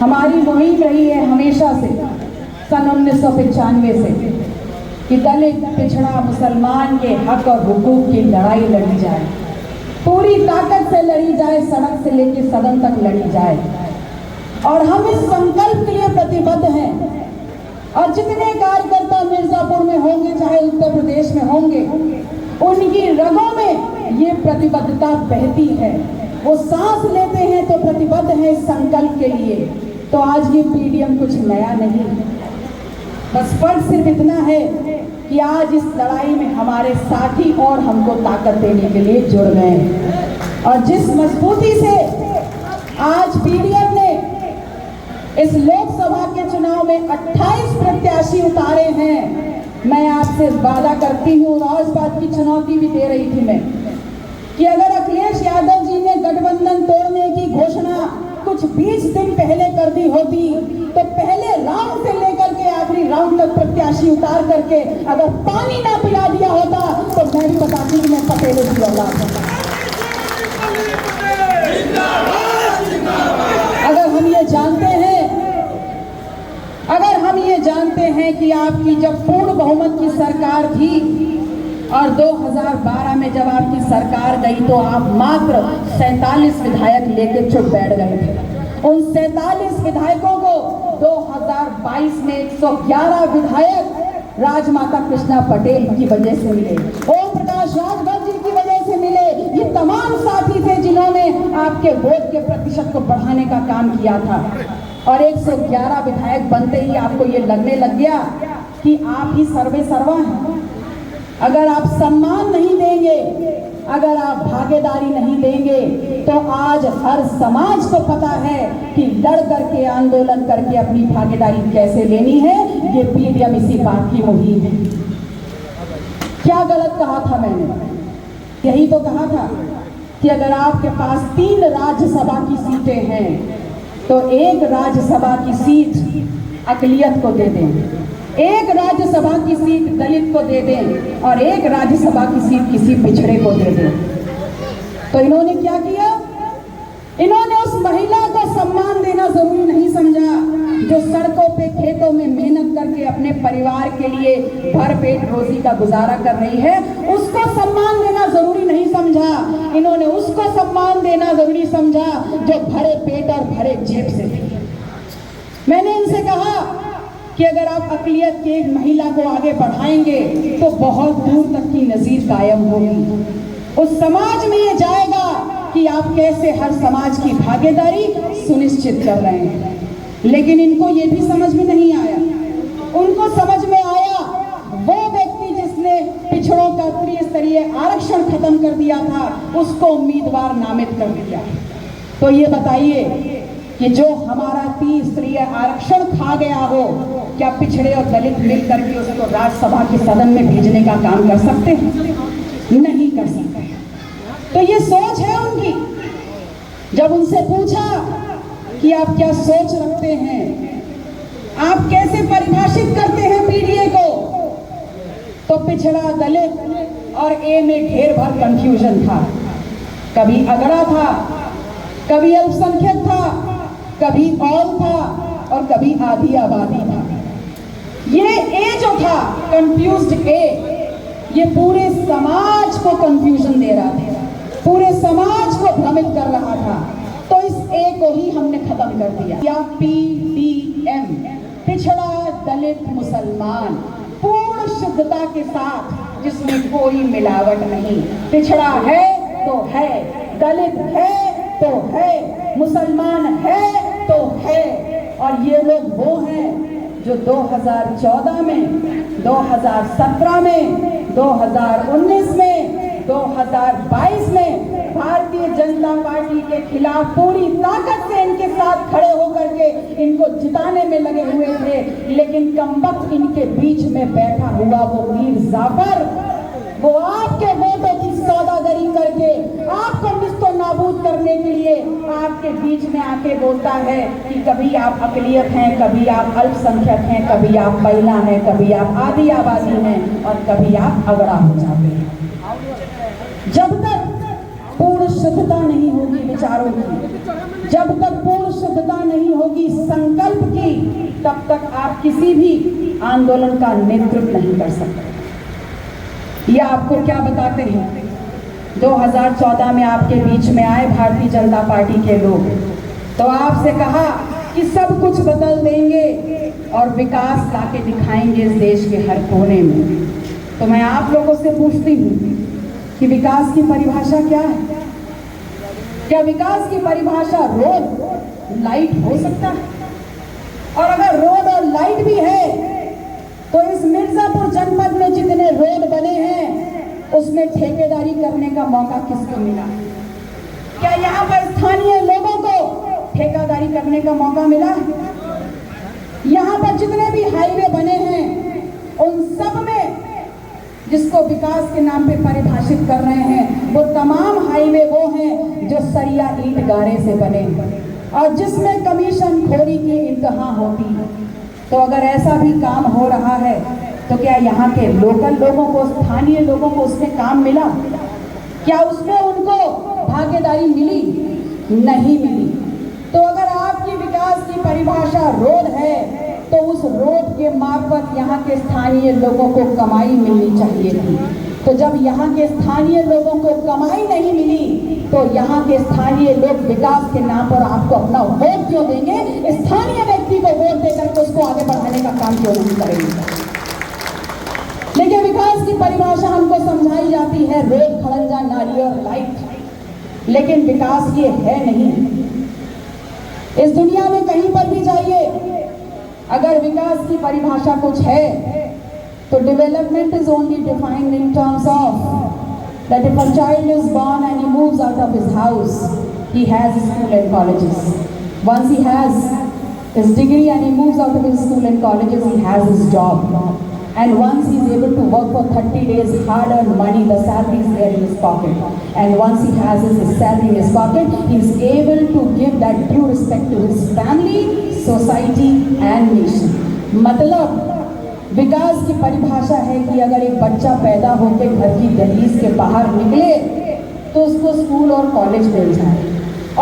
हमारी मुहिम रही है हमेशा से, सन 1995 से, कि दलित, पिछड़ा, मुसलमान के हक और हुकूक की लड़ाई लड़ी जाए, पूरी ताकत से लड़ी जाए, सड़क से लेकर सदन तक लड़ी जाए। और हम इस संकल्प के लिए प्रतिबद्ध हैं। और जितने कार्यकर्ता मिर्जापुर में होंगे, चाहे उत्तर प्रदेश में होंगे, उनकी रगों में ये प्रतिबद्धता बहती है। वो सांस लेते हैं तो प्रतिबद्ध है इस संकल्प के लिए। तो आज ये पीडीएम कुछ नया नहीं, बस फर्क सिर्फ इतना है कि आज इस लड़ाई में हमारे साथी और हमको ताकत देने के लिए जुड़ गए हैं। और जिस मजबूती से आज पीडीएम ने इस लोकसभा के चुनाव में 28 प्रत्याशी उतारे हैं, मैं आपसे वादा करती हूँ और इस बात की चुनौती भी दे रही थी मैं, कि अगर अखिलेश यादव जी ने गठबंधन तोड़ने की घोषणा कुछ 20 दिन पहले कर दी होती, तो पहले राउंड से लेकर के आखिरी राउंड तक प्रत्याशी उतार करके अगर पानी ना पिला दिया होता तो मैं भी बताती कि मैं पटेल की औलाद हूं। अगर हम ये जानते हैं कि आपकी जब पूर्ण बहुमत की सरकार थी और 2012 में जब आपकी सरकार गई तो आप मात्र 47 विधायक लेके चुप बैठ गए थे। उन 47 विधायकों को 2022 में 111 विधायक राजमाता कृष्णा पटेल की वजह से मिले, ओम प्रकाश राजभर जी की वजह से मिले। ये तमाम साथी थे जिन्होंने आपके वोट के प्रतिशत को बढ़ाने का काम किया था। और 111 विधायक बनते ही आपको ये लगने लग गया कि आप ही सर्वे सर्वा हैं। अगर आप सम्मान नहीं देंगे, अगर आप भागीदारी नहीं देंगे, तो आज हर समाज को पता है कि लड़ करके आंदोलन करके अपनी भागीदारी कैसे लेनी है। ये पीडीएम इसी बात की मुहिम है। क्या गलत कहा था मैंने? यही तो कहा था कि अगर आपके पास 3 राज्यसभा की सीटें हैं तो एक राज्यसभा की सीट अकलियत को दे दें, एक राज्यसभा की सीट दलित को दे दें और एक राज्यसभा की सीट किसी पिछड़े को दे दें। तो इन्होंने क्या किया? इन्होंने उस महिला को सम्मान देना जरूरी नहीं समझा जो सड़कों पे, खेतों में मेहनत करके अपने परिवार के लिए भरपेट रोजी का गुजारा कर रही है, उसको सम्मान देना जरूरी नहीं समझा। इन्होंने उसको सम्मान देना जरूरी समझा जो भरे पेट और भरे जेब से थी। मैंने इनसे कहा कि अगर आप अक़लियत की एक महिला को आगे बढ़ाएंगे तो बहुत दूर तक की नज़ीर कायम होगी। उस समाज में ये जाएगा कि आप कैसे हर समाज की भागीदारी सुनिश्चित कर रहे हैं। लेकिन इनको ये भी समझ में नहीं आया। उनको समझ में आया वो व्यक्ति जिसने पिछड़ों का त्रिस्तरीय आरक्षण खत्म कर दिया था, उसको उम्मीदवार नामित कर दिया। तो ये बताइए कि जो हमारा त्रिस्तरीय आरक्षण खा गया हो, क्या पिछड़े और दलित मिल करके उसको राज्यसभा के सदन में भेजने का काम कर सकते हैं? नहीं कर सकते। तो ये सोच है उनकी। जब उनसे पूछा कि आप क्या सोच रखते हैं, आप कैसे परिभाषित करते हैं पीडीए को, तो पिछड़ा, दलित और ए में ढेर भर कंफ्यूजन था। कभी अगड़ा था, कभी अल्पसंख्यक था, कभी ऑल था और कभी आधी आबादी था। ये ए जो था, कंफ्यूज्ड ए, ये पूरे समाज को कंफ्यूजन दे रहा था, पूरे समाज को भ्रमित कर रहा था। तो इस ए को ही हमने खत्म कर दिया। या पीडीएम, पिछड़ा, दलित, मुसलमान, पूर्ण शुद्धता के साथ, जिसमें कोई मिलावट नहीं। पिछड़ा है तो है, दलित है तो है, मुसलमान है तो है। और ये लोग वो हैं जो 2014 में, 2017 में, 2019 में, 2022 में भारतीय जनता पार्टी के खिलाफ पूरी ताकत से इनके साथ खड़े होकर के इनको जिताने में लगे हुए थे। लेकिन कमबख्त इनके बीच में बैठा हुआ वो मीर जाफर, वो आपके वोटों की सौदागरी करके आपको निस्तो नाबूद करने के लिए आपके बीच में आके बोलता है कि कभी आप अक़लियत हैं, कभी आप अल्पसंख्यक हैं, कभी आप महिला हैं, कभी आप आधी आबादी हैं और कभी आप अगड़ा हो जाते हैं। जब तक पूर्ण शुद्धता नहीं होगी विचारों की, जब तक पूर्ण शुद्धता नहीं होगी संकल्प की, तब तक आप किसी भी आंदोलन का नेतृत्व नहीं कर सकते। ये आपको क्या बताते हैं? 2014 में आपके बीच में आए भारतीय जनता पार्टी के लोग, तो आपसे कहा कि सब कुछ बदल देंगे और विकास लाके दिखाएंगे इस देश के हर कोने में। तो मैं आप लोगों से पूछती हूँ कि विकास की परिभाषा क्या है? क्या विकास की परिभाषा रोड लाइट हो सकता है? और अगर रोड और लाइट भी है तो इस मिर्जापुर जनपद में जितने रोड बने हैं उसमें ठेकेदारी करने का मौका किसको मिला? क्या यहाँ पर स्थानीय लोगों को ठेकेदारी करने का मौका मिला? यहाँ पर जितने भी हाईवे बने हैं उन सब में जिसको विकास के नाम पे परिभाषित कर रहे हैं वो तमाम हाईवे वो हैं जो सरिया ईंट गारे से बने और जिसमें कमीशन खोरी की इंतहा होती है। तो अगर ऐसा भी काम हो रहा है तो क्या यहाँ के लोकल लोगों को, स्थानीय लोगों को उसमें काम मिला? क्या उसमें उनको भागीदारी मिली? नहीं मिली। तो अगर आपकी विकास की परिभाषा रोड है तो उस रोड के मार्फत यहाँ के स्थानीय लोगों को कमाई मिलनी चाहिए थी। तो जब यहाँ के स्थानीय लोगों को कमाई नहीं मिली तो यहाँ के स्थानीय लोग विकास के नाम पर आपको अपना वोट क्यों देंगे? स्थानीय व्यक्ति को वोट देकर के उसको आगे बढ़ाने का काम क्यों नहीं करेंगे? लेकिन विकास की परिभाषा हमको समझाई जाती है रोड, खड़ंजा, नाली और लाइट, लेकिन विकास ये है नहीं। इस दुनिया में कहीं पर भी जाइए, अगर विकास की परिभाषा कुछ है तो development is only defined in terms of that if a child is born and he moves out of his house, he has school and colleges. Once he has his degree and he moves out of his school and colleges, he has his job. And once he is able to work for 30 days, hard-earned money, the salary is there in his pocket. And once he has his salary in his pocket, he is able to give that due respect to his family, society and nation. मतलब विकास की परिभाषा है कि अगर एक बच्चा पैदा होकर घर की दहलीज के बाहर निकले तो उसको स्कूल और कॉलेज मिल जाए,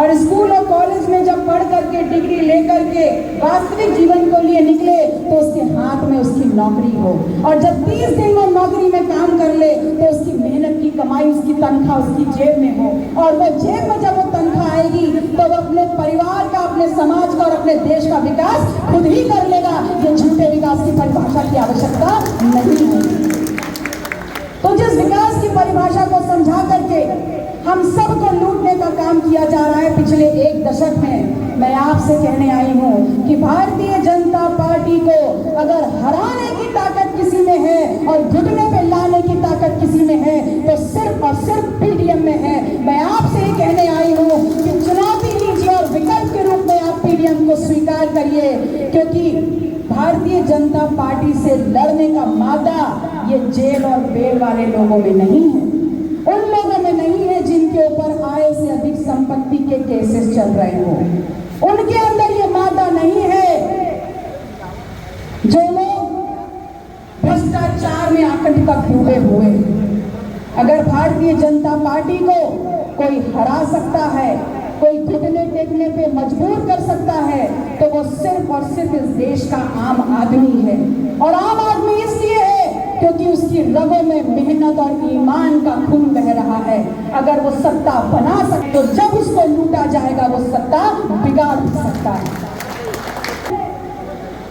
और स्कूल और कॉलेज में जब पढ़ करके डिग्री लेकर के वास्तविक जीवन को लिए निकले तो उसके हाथ में उसकी नौकरी हो, और जब 30 दिन वो नौकरी में काम कर ले तो उसकी मेहनत की कमाई, उसकी तनख्वाह उसकी जेब में हो, और वो जेब में जब वो तनख्वाह आएगी तो वो अपने परिवार का, अपने समाज का और अपने देश का विकास खुद ही कर लेगा। ये झूठे विकास की परिभाषा की आवश्यकता नहीं है। तो जिस विकास की परिभाषा को समझा करके हम सबको लूटने का काम किया जा रहा है पिछले 1 दशक में, मैं आपसे कहने आई हूँ कि भारतीय जनता पार्टी को अगर हराने की ताकत किसी में है और घुटने पे लाने की ताकत किसी में है तो सिर्फ और सिर्फ पीडीएम में है। मैं आपसे ही कहने आई हूँ कि चुनौती लीजिए और विकल्प के रूप में आप पीडीएम को स्वीकार करिए, क्योंकि भारतीय जनता पार्टी से लड़ने का मादा ये जेल और बेल वाले लोगों में नहीं है, उन लोगों में नहीं है जिनके ऊपर आय से अधिक संपत्ति के केसेस चल रहे हो, उनके अंदर ये मादा नहीं है। जो लोग भ्रष्टाचार में आकट तक डूबे हुए, अगर भारतीय जनता पार्टी को कोई हरा सकता है, कोई घुटने टेकने पे मजबूर कर सकता है तो वो सिर्फ और सिर्फ इस देश का आम आदमी है, और आम आदमी इसलिए है क्योंकि उसकी रगों में मेहनत और ईमान का खून बह रहा है। अगर वो सत्ता बना सकते तो जब उसको लूटा जाएगा वो सत्ता बिगाड़ सकता है।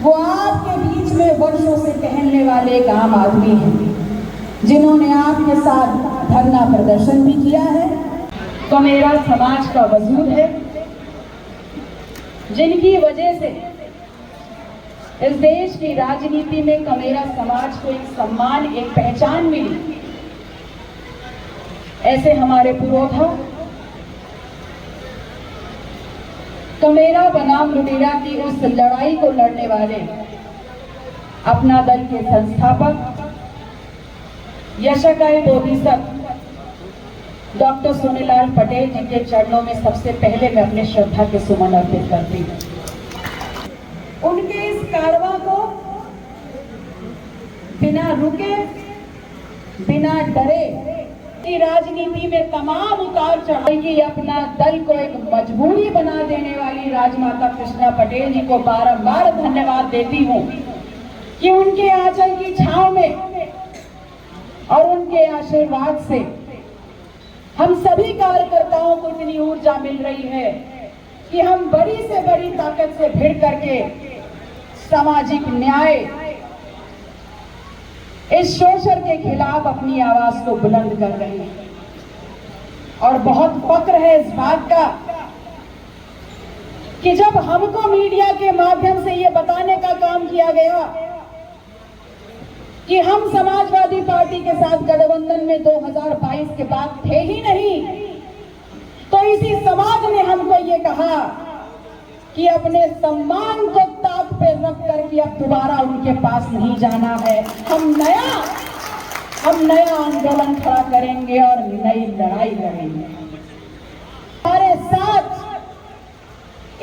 वो आपके बीच में वर्षों से टहलने वाले एक आम आदमी हैं जिन्होंने आपके साथ धरना प्रदर्शन भी किया है, कमेरा समाज का वजूद है, जिनकी वजह से इस देश की राजनीति में कमेरा समाज को एक सम्मान, एक पहचान मिली। ऐसे हमारे पुरोधा कमेरा बनाम लुटेरा की उस लड़ाई को लड़ने वाले अपना दल के संस्थापक यशकाय बोधिसत्व डॉक्टर सोनेलाल पटेल जी के चरणों में सबसे पहले मैं अपने श्रद्धा के सुमन अर्पित करती हूँ। उनके इस कारवां को बिना रुके, बिना डरे राजनीति में तमाम उतार चढ़ाव की अपना दल को एक मजबूरी बना देने वाली राजमाता कृष्णा पटेल जी को बारंबार धन्यवाद देती हूँ कि उनके आंचल की छांव में और उनके आशीर्वाद से हम सभी कार्यकर्ताओं को इतनी ऊर्जा मिल रही है कि हम बड़ी से बड़ी ताकत से भिड़ करके सामाजिक न्याय, इस शोषण के खिलाफ अपनी आवाज को बुलंद कर रहे हैं। और बहुत फक्र है इस बात का कि जब हमको मीडिया के माध्यम से ये बताने का काम किया गया कि हम समाजवादी पार्टी के साथ गठबंधन में 2022 के बाद थे ही नहीं, तो इसी समाज ने हमको ये कहा कि अपने सम्मान को ताक पे रख करके अब दोबारा उनके पास नहीं जाना है। हम नया आंदोलन खड़ा करेंगे और नई लड़ाई लड़ेंगे। हमारे साथ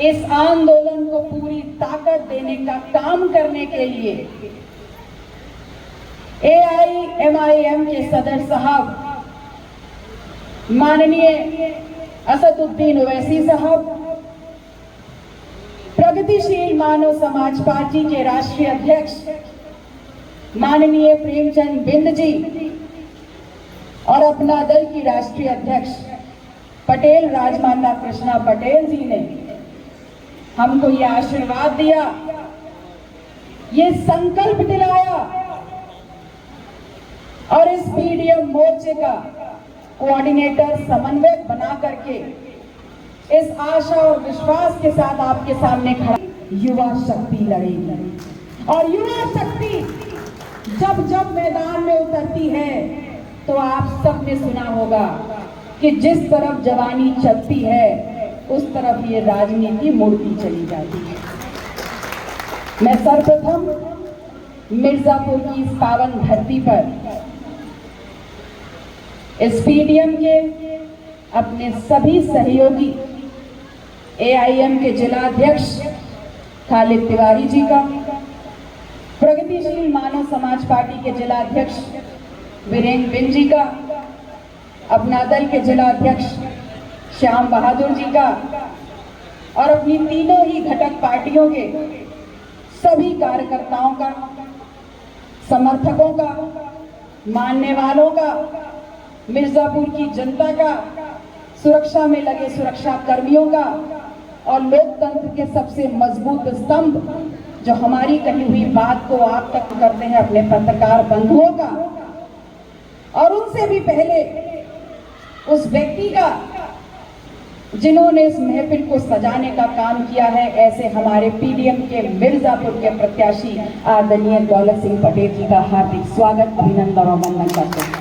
इस आंदोलन को पूरी ताकत देने का काम करने के लिए AIMIM के सदर साहब माननीय असदुद्दीन ओवैसी साहब, प्रगतिशील मानव समाज पार्टी के राष्ट्रीय अध्यक्ष माननीय प्रेमचंद बिंद जी और अपना दल की राष्ट्रीय अध्यक्ष पटेल राजमाता कृष्णा पटेल जी ने हमको ये आशीर्वाद दिया, ये संकल्प दिलाया और इस PDM मोर्चे का कोऑर्डिनेटर समन्वयक बना करके इस आशा और विश्वास के साथ आपके सामने खड़ा, युवा शक्ति लड़ेगी। और युवा शक्ति जब जब मैदान में उतरती है तो आप सबने सुना होगा कि जिस तरफ जवानी चलती है उस तरफ ये राजनीति मुड़ती चली जाती है। मैं सर्वप्रथम मिर्जापुर की इस पावन धरती पर इस PDM के अपने सभी सहयोगी AIM के जिला अध्यक्ष खालिद तिवारी जी का, प्रगतिशील मानव समाज पार्टी के जिला अध्यक्ष वीरेंद्र बिंद जी का, अपना दल के जिला अध्यक्ष श्याम बहादुर जी का और अपनी तीनों ही घटक पार्टियों के सभी कार्यकर्ताओं का, समर्थकों का, मानने वालों का, मिर्जापुर की जनता का, सुरक्षा में लगे सुरक्षा कर्मियों का और लोकतंत्र के सबसे मजबूत स्तंभ जो हमारी कही हुई बात को आप तक करते हैं अपने पत्रकार बंधुओं का, और उनसे भी पहले उस व्यक्ति का जिन्होंने इस महफिल को सजाने का काम किया है, ऐसे हमारे PDM के मिर्जापुर के प्रत्याशी आदरणीय दौलत सिंह पटेल जी का हार्दिक स्वागत, अभिनंदन और वंदन करते हैं।